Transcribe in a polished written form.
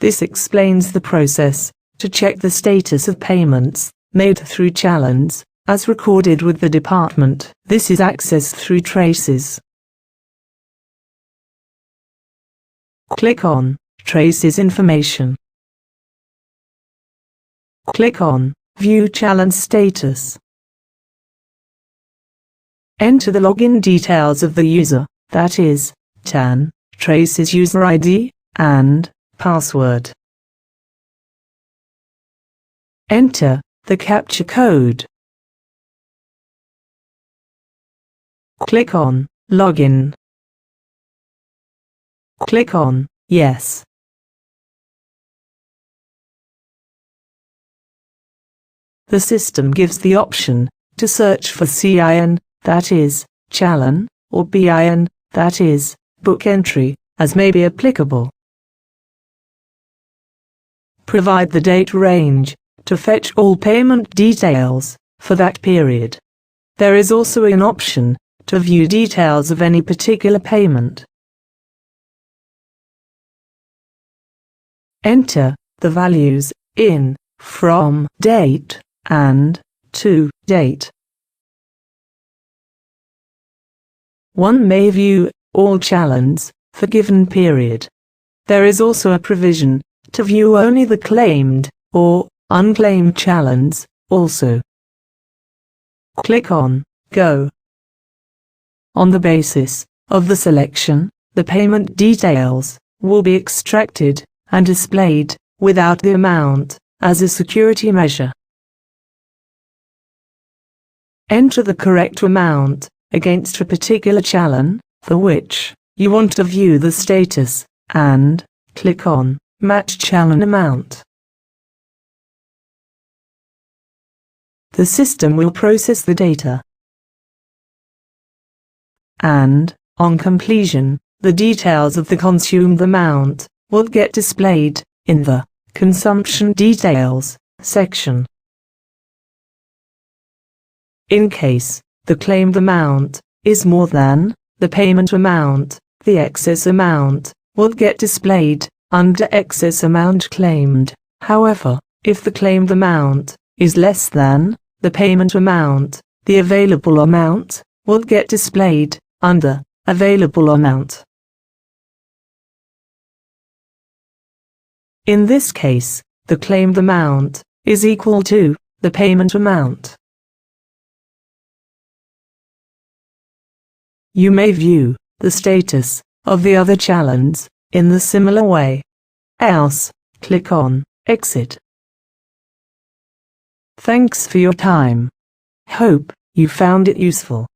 This explains the process to check the status of payments made through Challans, as recorded with the department. This is accessed through traces. Click on Traces Information. Click on View Challenge Status. Enter the login details of the user, that is, TAN, traces user ID, and password. Enter the captcha code. Click on Login. Click on Yes. The system gives the option to search for CIN, that is, Challan, or BIN, that is, book entry, as may be applicable. Provide the date range to fetch all payment details for that period. There is also an option to view details of any particular payment. Enter the values in, from, date, and to date. One may view all Challans for given period. There is also a provision to view only the claimed or unclaimed Challans also. Click on Go. On the basis of the selection, the payment details will be extracted and displayed without the amount as a security measure. Enter the correct amount against a particular Challan for which you want to view the status, and click on Match Challan Amount. The system will process the data, and, on completion, the details of the consumed amount will get displayed in the Consumption Details section. In case the claimed amount is more than the payment amount, the excess amount will get displayed under Excess Amount Claimed. However, if the claimed amount is less than the payment amount, the available amount will get displayed under Available Amount. In this case, the claimed amount is equal to the payment amount. You may view the status of the other Challans in the similar way. Else, click on Exit. Thanks for your time. Hope you found it useful.